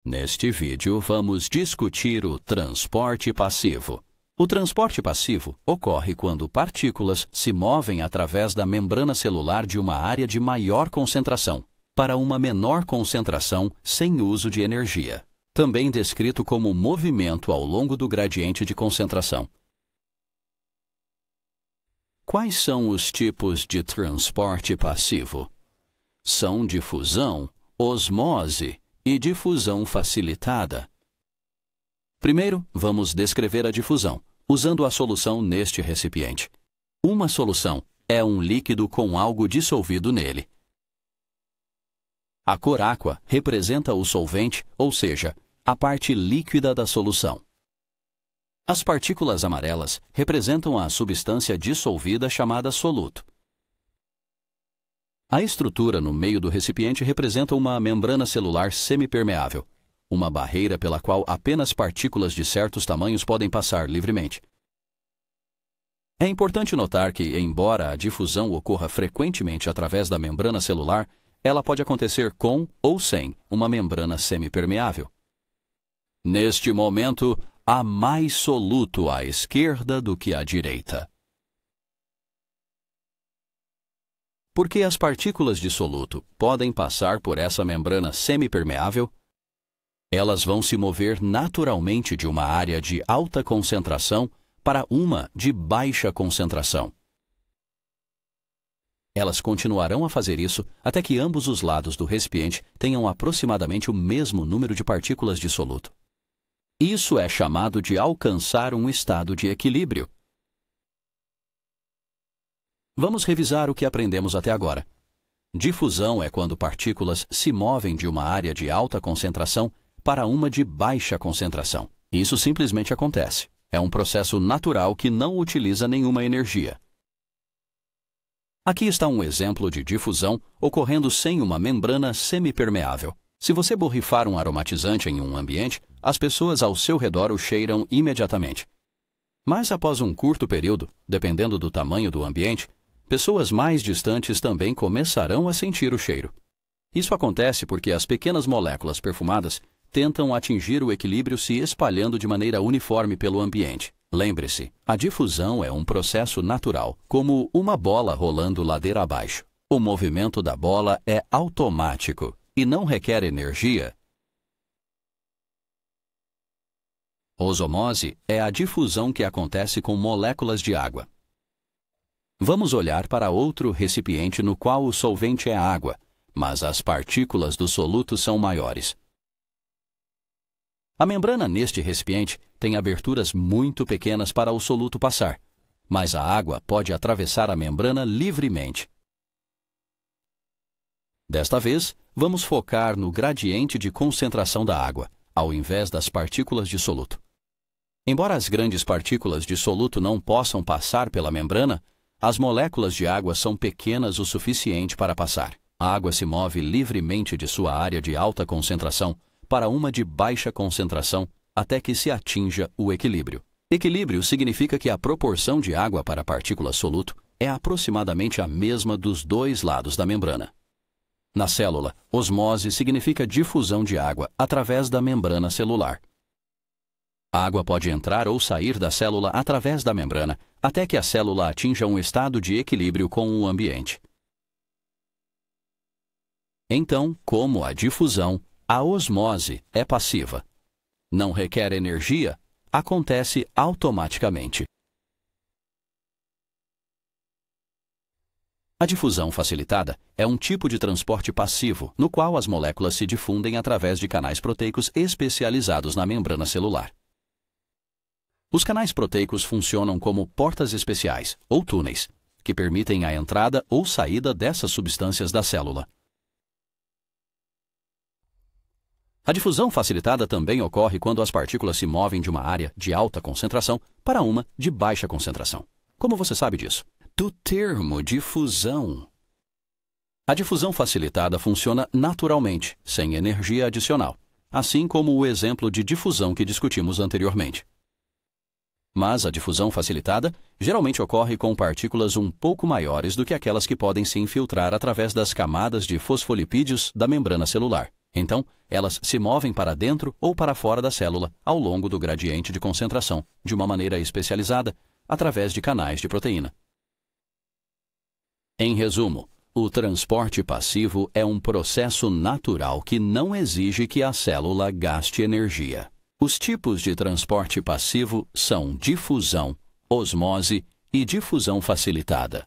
Neste vídeo, vamos discutir o transporte passivo. O transporte passivo ocorre quando partículas se movem através da membrana celular de uma área de maior concentração para uma menor concentração sem uso de energia, também descrito como movimento ao longo do gradiente de concentração. Quais são os tipos de transporte passivo? São difusão, osmose e difusão facilitada. Primeiro, vamos descrever a difusão, usando a solução neste recipiente. Uma solução é um líquido com algo dissolvido nele. A cor aqua representa o solvente, ou seja, a parte líquida da solução. As partículas amarelas representam a substância dissolvida chamada soluto. A estrutura no meio do recipiente representa uma membrana celular semipermeável, uma barreira pela qual apenas partículas de certos tamanhos podem passar livremente. É importante notar que, embora a difusão ocorra frequentemente através da membrana celular, ela pode acontecer com ou sem uma membrana semipermeável. Neste momento, há mais soluto à esquerda do que à direita. Porque as partículas de soluto podem passar por essa membrana semipermeável, elas vão se mover naturalmente de uma área de alta concentração para uma de baixa concentração. Elas continuarão a fazer isso até que ambos os lados do recipiente tenham aproximadamente o mesmo número de partículas de soluto. Isso é chamado de alcançar um estado de equilíbrio. Vamos revisar o que aprendemos até agora. Difusão é quando partículas se movem de uma área de alta concentração para uma de baixa concentração. Isso simplesmente acontece. É um processo natural que não utiliza nenhuma energia. Aqui está um exemplo de difusão ocorrendo sem uma membrana semipermeável. Se você borrifar um aromatizante em um ambiente, as pessoas ao seu redor o cheiram imediatamente. Mas após um curto período, dependendo do tamanho do ambiente, pessoas mais distantes também começarão a sentir o cheiro. Isso acontece porque as pequenas moléculas perfumadas tentam atingir o equilíbrio se espalhando de maneira uniforme pelo ambiente. Lembre-se, a difusão é um processo natural, como uma bola rolando ladeira abaixo. O movimento da bola é automático e não requer energia. Osmose é a difusão que acontece com moléculas de água. Vamos olhar para outro recipiente no qual o solvente é água, mas as partículas do soluto são maiores. A membrana neste recipiente tem aberturas muito pequenas para o soluto passar, mas a água pode atravessar a membrana livremente. Desta vez, vamos focar no gradiente de concentração da água, ao invés das partículas de soluto. Embora as grandes partículas de soluto não possam passar pela membrana, as moléculas de água são pequenas o suficiente para passar. A água se move livremente de sua área de alta concentração para uma de baixa concentração até que se atinja o equilíbrio. Equilíbrio significa que a proporção de água para a partícula soluto é aproximadamente a mesma dos dois lados da membrana. Na célula, osmose significa difusão de água através da membrana celular. A água pode entrar ou sair da célula através da membrana até que a célula atinja um estado de equilíbrio com o ambiente. Então, como a difusão, a osmose é passiva. Não requer energia, acontece automaticamente. A difusão facilitada é um tipo de transporte passivo, no qual as moléculas se difundem através de canais proteicos especializados na membrana celular. Os canais proteicos funcionam como portas especiais, ou túneis, que permitem a entrada ou saída dessas substâncias da célula. A difusão facilitada também ocorre quando as partículas se movem de uma área de alta concentração para uma de baixa concentração. Como você sabe disso? Do termo difusão. A difusão facilitada funciona naturalmente, sem energia adicional, assim como o exemplo de difusão que discutimos anteriormente. Mas a difusão facilitada geralmente ocorre com partículas um pouco maiores do que aquelas que podem se infiltrar através das camadas de fosfolipídios da membrana celular. Então, elas se movem para dentro ou para fora da célula ao longo do gradiente de concentração, de uma maneira especializada, através de canais de proteína. Em resumo, o transporte passivo é um processo natural que não exige que a célula gaste energia. Os tipos de transporte passivo são difusão, osmose e difusão facilitada.